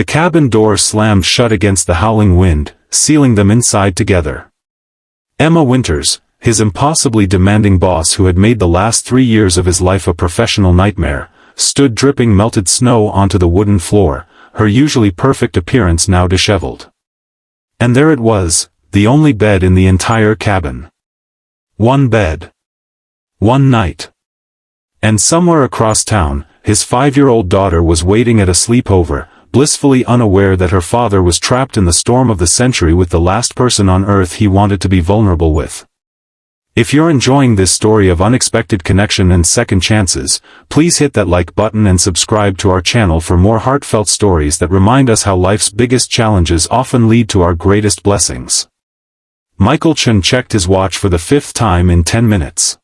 The cabin door slammed shut against the howling wind, sealing them inside together. Emma Winters, his impossibly demanding boss who had made the last 3 years of his life a professional nightmare, stood dripping melted snow onto the wooden floor, her usually perfect appearance now disheveled. And there it was, the only bed in the entire cabin. One bed. One night. And somewhere across town, his 5-year-old daughter was waiting at a sleepover, blissfully unaware that her father was trapped in the storm of the century with the last person on earth he wanted to be vulnerable with. If you're enjoying this story of unexpected connection and second chances, please hit that like button and subscribe to our channel for more heartfelt stories that remind us how life's biggest challenges often lead to our greatest blessings. Michael Chun checked his watch for the 5th time in 10 minutes.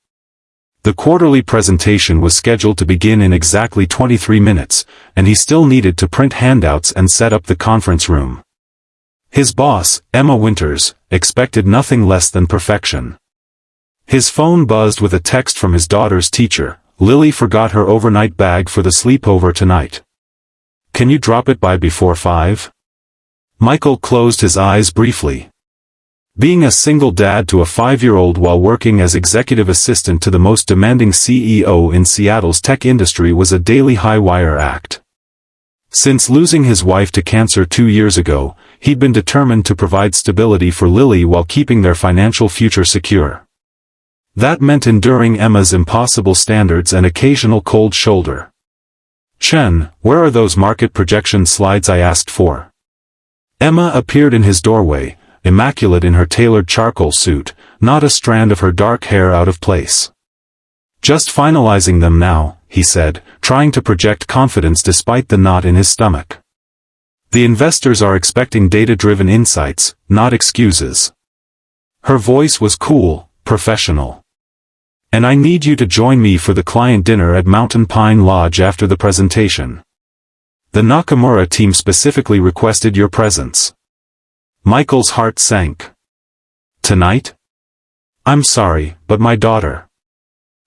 The quarterly presentation was scheduled to begin in exactly 23 minutes, and he still needed to print handouts and set up the conference room. His boss, Emma Winters, expected nothing less than perfection. His phone buzzed with a text from his daughter's teacher. Lily forgot her overnight bag for the sleepover tonight. Can you drop it by before 5? Michael closed his eyes briefly. Being a single dad to a 5-year-old while working as executive assistant to the most demanding CEO in Seattle's tech industry was a daily high-wire act. Since losing his wife to cancer 2 years ago, he'd been determined to provide stability for Lily while keeping their financial future secure. That meant enduring Emma's impossible standards and occasional cold shoulder. "Chen, where are those market projection slides I asked for?" Emma appeared in his doorway, immaculate in her tailored charcoal suit, not a strand of her dark hair out of place. "Just finalizing them now," he said, trying to project confidence despite the knot in his stomach. "The investors are expecting data-driven insights, not excuses." Her voice was cool, professional. "And I need you to join me for the client dinner at Mountain Pine Lodge after the presentation. The Nakamura team specifically requested your presence." Michael's heart sank. "Tonight? I'm sorry, but my daughter.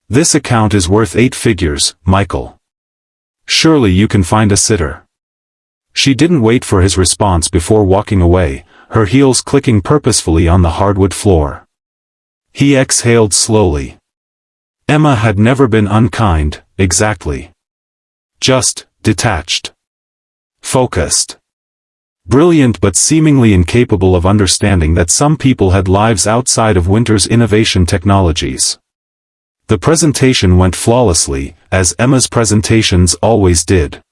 This account is worth 8 figures, Michael. Surely you can find a sitter." She didn't wait for his response before walking away, her heels clicking purposefully on the hardwood floor. He exhaled slowly. Emma had never been unkind, exactly. Just detached. Focused. Brilliant but seemingly incapable of understanding that some people had lives outside of Winter's innovation technologies. The presentation went flawlessly, as Emma's presentations always did.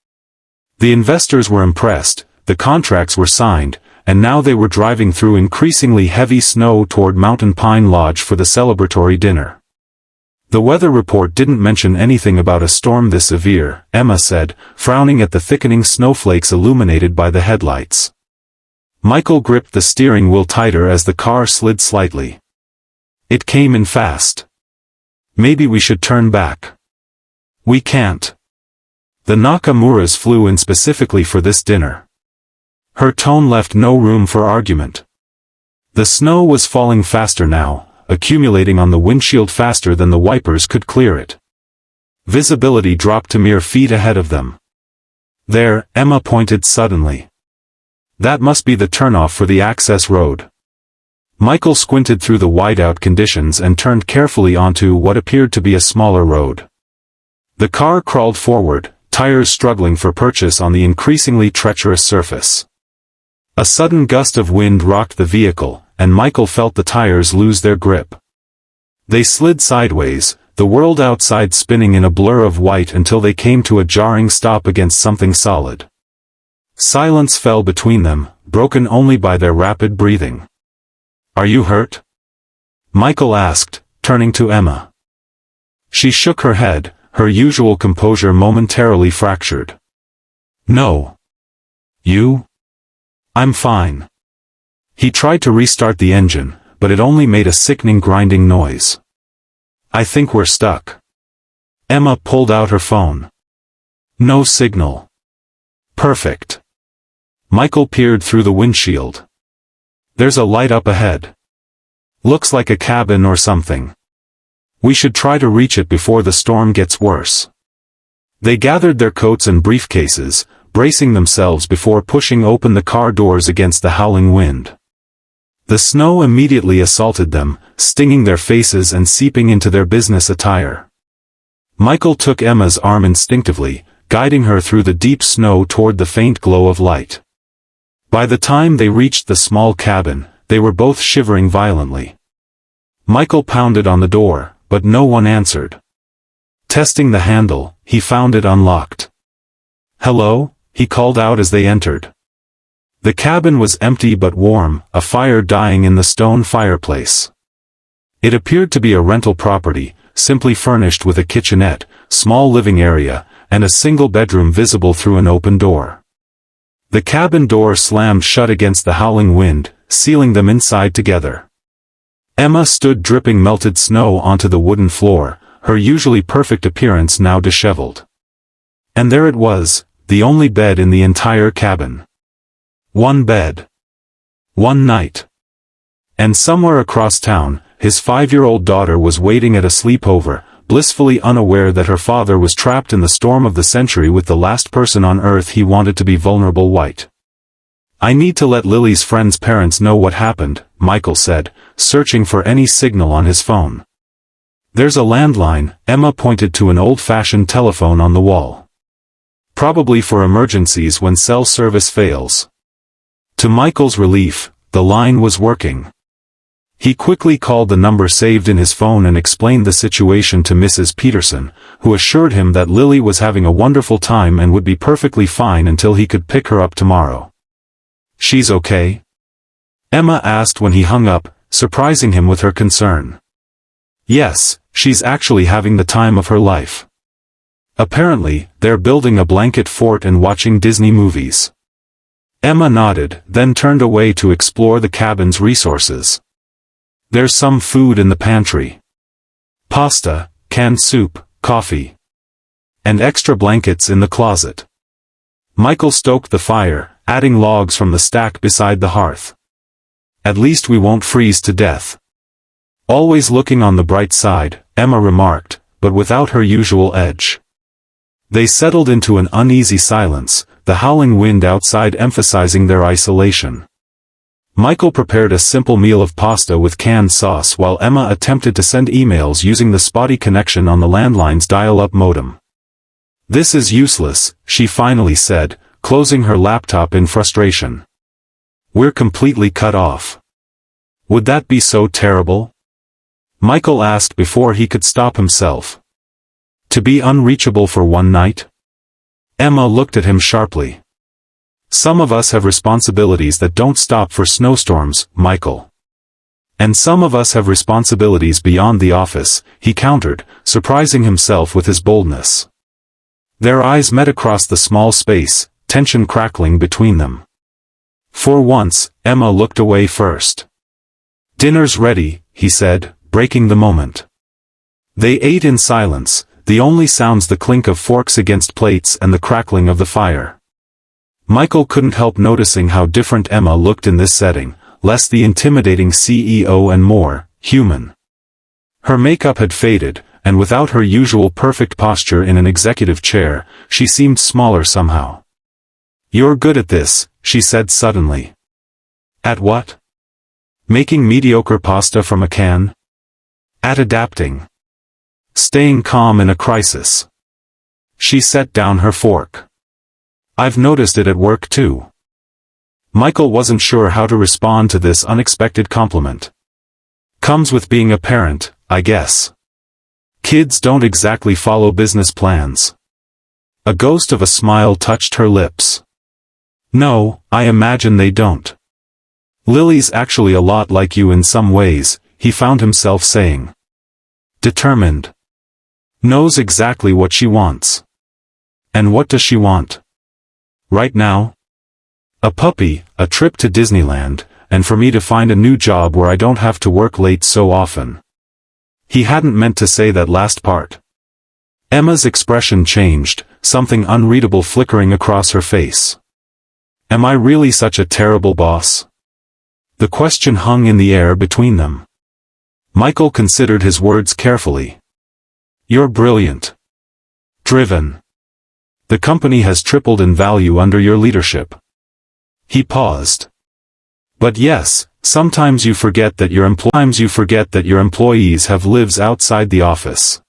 The investors were impressed, the contracts were signed, and now they were driving through increasingly heavy snow toward Mountain Pine Lodge for the celebratory dinner. The weather report didn't mention anything about a storm this severe, Emma said, frowning at the thickening snowflakes illuminated by the headlights. Michael gripped the steering wheel tighter as the car slid slightly. It came in fast. "Maybe we should turn back." "We can't. The Nakamuras flew in specifically for this dinner." Her tone left no room for argument. The snow was falling faster now, accumulating on the windshield faster than the wipers could clear it. Visibility dropped to mere feet ahead of them. "There," Emma pointed suddenly. "That must be the turnoff for the access road." Michael squinted through the whiteout conditions and turned carefully onto what appeared to be a smaller road. The car crawled forward, tires struggling for purchase on the increasingly treacherous surface. A sudden gust of wind rocked the vehicle, and Michael felt the tires lose their grip. They slid sideways, the world outside spinning in a blur of white until they came to a jarring stop against something solid. Silence fell between them, broken only by their rapid breathing. "Are you hurt?" Michael asked, turning to Emma. She shook her head, her usual composure momentarily fractured. "No. You?" "I'm fine." He tried to restart the engine, but it only made a sickening grinding noise. "I think we're stuck." Emma pulled out her phone. "No signal." "Perfect." Michael peered through the windshield. "There's a light up ahead. Looks like a cabin or something. We should try to reach it before the storm gets worse." They gathered their coats and briefcases, bracing themselves before pushing open the car doors against the howling wind. The snow immediately assaulted them, stinging their faces and seeping into their business attire. Michael took Emma's arm instinctively, guiding her through the deep snow toward the faint glow of light. By the time they reached the small cabin, they were both shivering violently. Michael pounded on the door, but no one answered. Testing the handle, he found it unlocked. "Hello?" he called out as they entered. The cabin was empty but warm, a fire dying in the stone fireplace. It appeared to be a rental property, simply furnished with a kitchenette, small living area, and a single bedroom visible through an open door. The cabin door slammed shut against the howling wind, sealing them inside together. Emma stood dripping melted snow onto the wooden floor, her usually perfect appearance now disheveled. And there it was, the only bed in the entire cabin. One bed. One night. And somewhere across town, his 5-year-old daughter was waiting at a sleepover, blissfully unaware that her father was trapped in the storm of the century with the last person on earth he wanted to be vulnerable. White. "I need to let Lily's friend's parents know what happened," Michael said, searching for any signal on his phone. "There's a landline," Emma pointed to an old-fashioned telephone on the wall. "Probably for emergencies when cell service fails." To Michael's relief, the line was working. He quickly called the number saved in his phone and explained the situation to Mrs. Peterson, who assured him that Lily was having a wonderful time and would be perfectly fine until he could pick her up tomorrow. "She's okay?" Emma asked when he hung up, surprising him with her concern. "Yes, she's actually having the time of her life. Apparently, they're building a blanket fort and watching Disney movies." Emma nodded, then turned away to explore the cabin's resources. "There's some food in the pantry. Pasta, canned soup, coffee. And extra blankets in the closet." Michael stoked the fire, adding logs from the stack beside the hearth. "At least we won't freeze to death." "Always looking on the bright side," Emma remarked, but without her usual edge. They settled into an uneasy silence, the howling wind outside emphasizing their isolation. Michael prepared a simple meal of pasta with canned sauce while Emma attempted to send emails using the spotty connection on the landline's dial-up modem. "This is useless," she finally said, closing her laptop in frustration. "We're completely cut off." "Would that be so terrible?" Michael asked before he could stop himself. "To be unreachable for one night?" Emma looked at him sharply. "Some of us have responsibilities that don't stop for snowstorms, Michael. And some of us have responsibilities beyond the office," he countered, surprising himself with his boldness. Their eyes met across the small space, tension crackling between them. For once, Emma looked away first. "Dinner's ready," he said, breaking the moment. They ate in silence, the only sounds the clink of forks against plates and the crackling of the fire. Michael couldn't help noticing how different Emma looked in this setting, less the intimidating CEO and more human. Her makeup had faded, and without her usual perfect posture in an executive chair, she seemed smaller somehow. "You're good at this," she said suddenly. "At what?" "Making mediocre pasta from a can?" "At adapting. Staying calm in a crisis." She set down her fork. "I've noticed it at work too." Michael wasn't sure how to respond to this unexpected compliment. "Comes with being a parent, I guess. Kids don't exactly follow business plans." A ghost of a smile touched her lips. "No, I imagine they don't. Lily's actually a lot like you in some ways," he found himself saying. "Determined. Knows exactly what she wants." "And what does she want? Right now?" "A puppy, a trip to Disneyland, and for me to find a new job where I don't have to work late so often." He hadn't meant to say that last part. Emma's expression changed, something unreadable flickering across her face. "Am I really such a terrible boss?" The question hung in the air between them. Michael considered his words carefully. "You're brilliant. Driven. The company has tripled in value under your leadership. He paused. But yes, sometimes you forget that your employees have lives outside the office.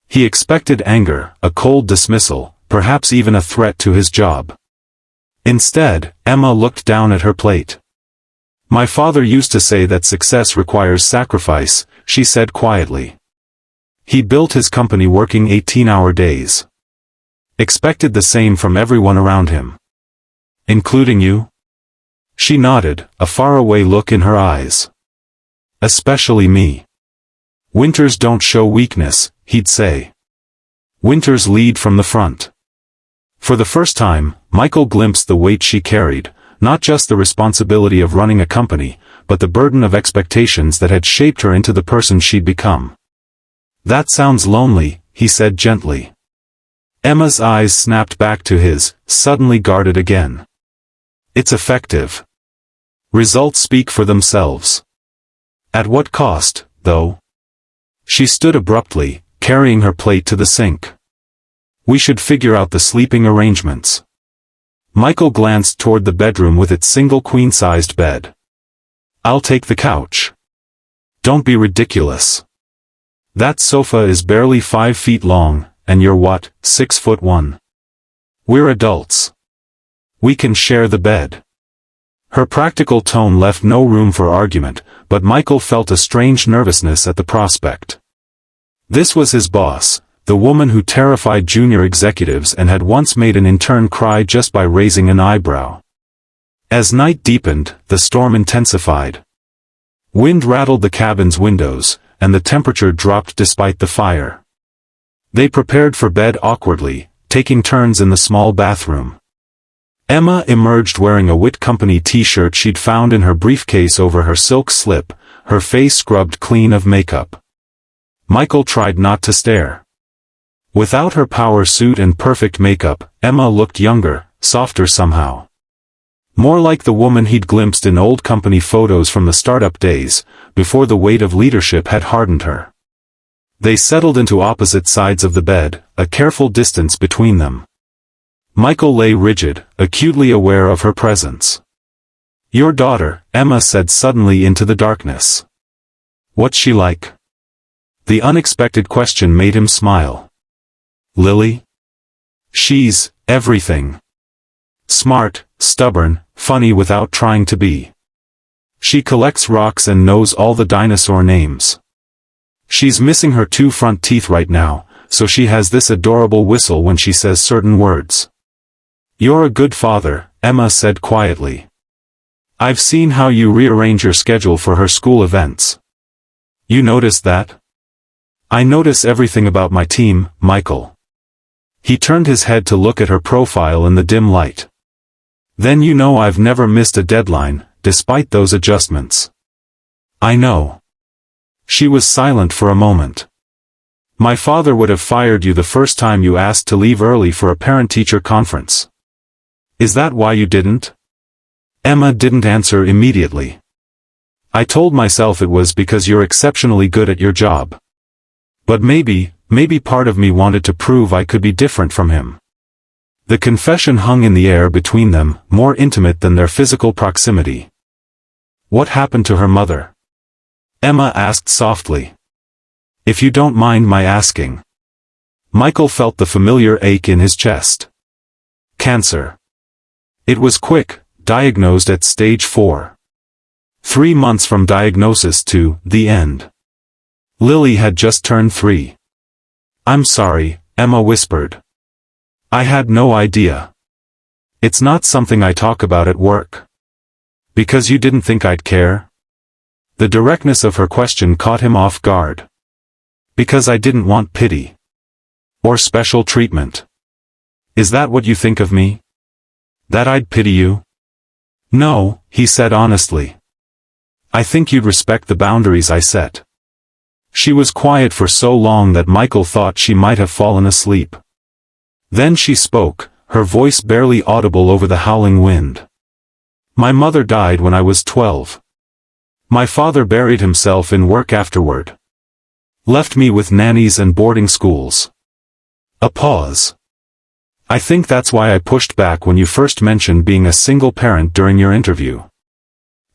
He expected anger, a cold dismissal, perhaps even a threat to his job. Instead, Emma looked down at her plate. My father used to say that success requires sacrifice, she said quietly. He built his company working 18-hour days. Expected the same from everyone around him. Including you? She nodded, a faraway look in her eyes. Especially me. Winters don't show weakness, he'd say. Winters lead from the front. For the first time, Michael glimpsed the weight she carried, not just the responsibility of running a company, but the burden of expectations that had shaped her into the person she'd become. That sounds lonely, he said gently. Emma's eyes snapped back to his, suddenly guarded again. It's effective. Results speak for themselves. At what cost, though? She stood abruptly, carrying her plate to the sink. We should figure out the sleeping arrangements. Michael glanced toward the bedroom with its single queen-sized bed. I'll take the couch. Don't be ridiculous. That sofa is barely 5 feet long, and you're what, 6'1"? We're adults. We can share the bed. Her practical tone left no room for argument, but Michael felt a strange nervousness at the prospect. This was his boss, the woman who terrified junior executives and had once made an intern cry just by raising an eyebrow. As night deepened, the storm intensified. Wind rattled the cabin's windows, and the temperature dropped despite the fire. They prepared for bed awkwardly, taking turns in the small bathroom. Emma emerged wearing a Wit Company t-shirt she'd found in her briefcase over her silk slip, her face scrubbed clean of makeup. Michael tried not to stare. Without her power suit and perfect makeup, Emma looked younger, softer somehow. More like the woman he'd glimpsed in old company photos from the startup days, before the weight of leadership had hardened her. They settled into opposite sides of the bed, a careful distance between them. Michael lay rigid, acutely aware of her presence. Your daughter, Emma said suddenly into the darkness. What's she like? The unexpected question made him smile. Lily? She's everything. Smart, stubborn, funny without trying to be. She collects rocks and knows all the dinosaur names. She's missing her 2 front teeth right now, so she has this adorable whistle when she says certain words. You're a good father, Emma said quietly. I've seen how you rearrange your schedule for her school events. You noticed that? I notice everything about my team, Michael. He turned his head to look at her profile in the dim light. Then you know I've never missed a deadline, despite those adjustments. I know. She was silent for a moment. My father would have fired you the first time you asked to leave early for a parent-teacher conference. Is that why you didn't? Emma didn't answer immediately. I told myself it was because you're exceptionally good at your job. But maybe part of me wanted to prove I could be different from him. The confession hung in the air between them, more intimate than their physical proximity. What happened to her mother? Emma asked softly. If you don't mind my asking. Michael felt the familiar ache in his chest. Cancer. It was quick, diagnosed at stage 4. 3 months from diagnosis to the end. Lily had just turned 3. I'm sorry, Emma whispered. I had no idea. It's not something I talk about at work. Because you didn't think I'd care? The directness of her question caught him off guard. Because I didn't want pity. Or special treatment. Is that what you think of me? That I'd pity you? No, he said honestly. I think you'd respect the boundaries I set. She was quiet for so long that Michael thought she might have fallen asleep. Then she spoke, her voice barely audible over the howling wind. My mother died when I was 12. My father buried himself in work afterward. Left me with nannies and boarding schools. A pause. I think that's why I pushed back when you first mentioned being a single parent during your interview.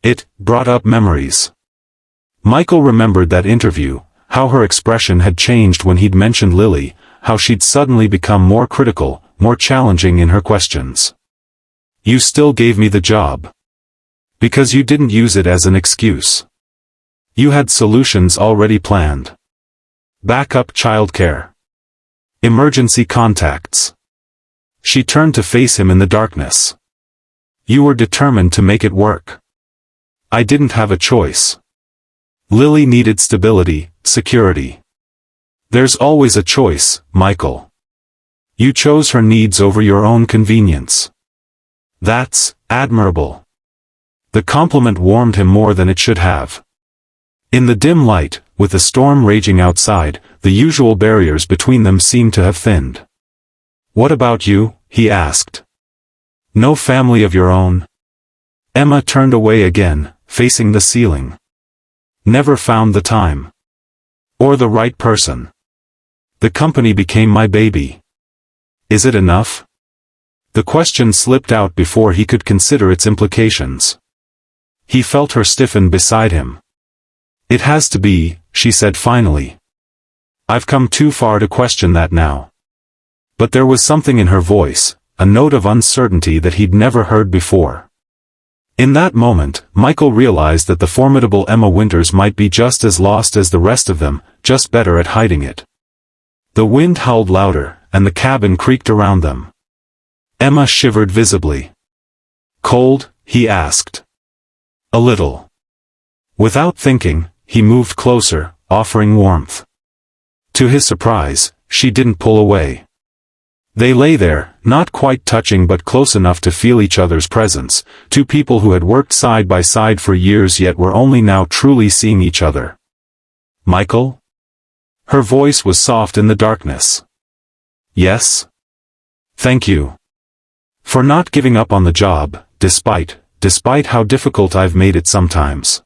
It brought up memories. Michael remembered that interview, how her expression had changed when he'd mentioned Lily, how she'd suddenly become more critical, more challenging in her questions. You still gave me the job. Because you didn't use it as an excuse. You had solutions already planned. Backup childcare. Emergency contacts. She turned to face him in the darkness. You were determined to make it work. I didn't have a choice. Lily needed stability, security. There's always a choice, Michael. You chose her needs over your own convenience. That's admirable. The compliment warmed him more than it should have. In the dim light, with the storm raging outside, the usual barriers between them seemed to have thinned. What about you? He asked. No family of your own? Emma turned away again, facing the ceiling. Never found the time. Or the right person. The company became my baby. Is it enough? The question slipped out before he could consider its implications. He felt her stiffen beside him. It has to be, she said finally. I've come too far to question that now. But there was something in her voice, a note of uncertainty that he'd never heard before. In that moment, Michael realized that the formidable Emma Winters might be just as lost as the rest of them, just better at hiding it. The wind howled louder, and the cabin creaked around them. Emma shivered visibly. Cold? He asked. A little. Without thinking, he moved closer, offering warmth. To his surprise, she didn't pull away. They lay there, not quite touching but close enough to feel each other's presence, two people who had worked side by side for years yet were only now truly seeing each other. Michael? Her voice was soft in the darkness. Yes? Thank you. For not giving up on the job, despite how difficult I've made it sometimes.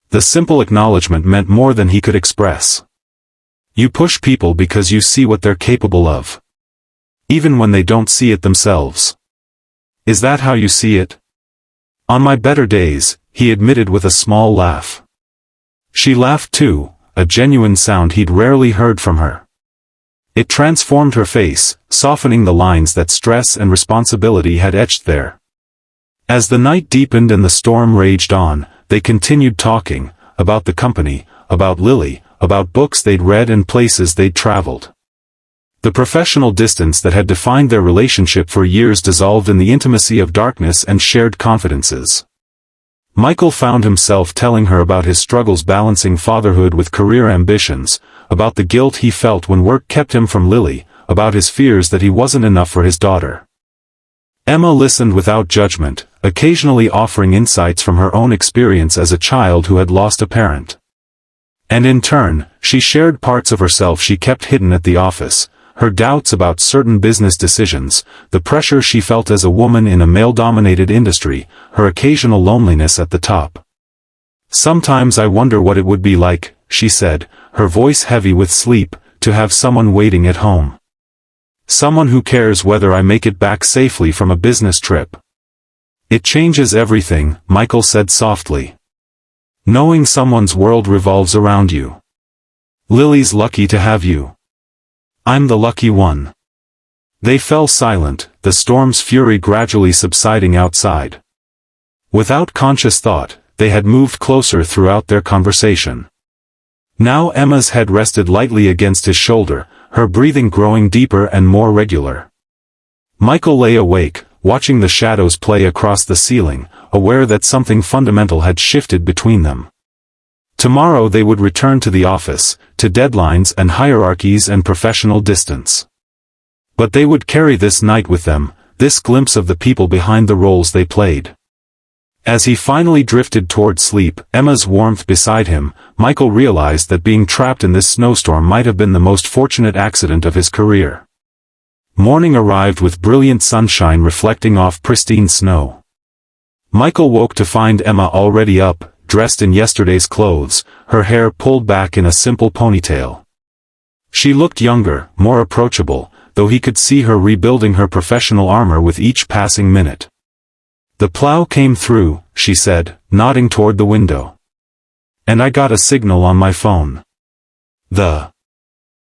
The simple acknowledgement meant more than he could express. You push people because you see what they're capable of. Even when they don't see it themselves. Is that how you see it? On my better days, he admitted with a small laugh. She laughed too, a genuine sound he'd rarely heard from her. It transformed her face, softening the lines that stress and responsibility had etched there. As the night deepened and the storm raged on, they continued talking, about the company, about Lily, about books they'd read and places they'd traveled. The professional distance that had defined their relationship for years dissolved in the intimacy of darkness and shared confidences. Michael found himself telling her about his struggles balancing fatherhood with career ambitions, about the guilt he felt when work kept him from Lily, about his fears that he wasn't enough for his daughter. Emma listened without judgment, occasionally offering insights from her own experience as a child who had lost a parent. And in turn, she shared parts of herself she kept hidden at the office, her doubts about certain business decisions, the pressure she felt as a woman in a male-dominated industry, her occasional loneliness at the top. Sometimes I wonder what it would be like, she said, her voice heavy with sleep, to have someone waiting at home. Someone who cares whether I make it back safely from a business trip. It changes everything, Michael said softly. Knowing someone's world revolves around you. Lily's lucky to have you. I'm the lucky one. They fell silent, the storm's fury gradually subsiding outside. Without conscious thought, they had moved closer throughout their conversation. Now Emma's head rested lightly against his shoulder, her breathing growing deeper and more regular. Michael lay awake, watching the shadows play across the ceiling, aware that something fundamental had shifted between them. Tomorrow they would return to the office, to deadlines and hierarchies and professional distance. But they would carry this night with them, this glimpse of the people behind the roles they played. As he finally drifted toward sleep, Emma's warmth beside him, Michael realized that being trapped in this snowstorm might have been the most fortunate accident of his career. Morning arrived with brilliant sunshine reflecting off pristine snow. Michael woke to find Emma already up, dressed in yesterday's clothes, her hair pulled back in a simple ponytail. She looked younger, more approachable, though he could see her rebuilding her professional armor with each passing minute. "The plow came through," she said, nodding toward the window. "And I got a signal on my phone. The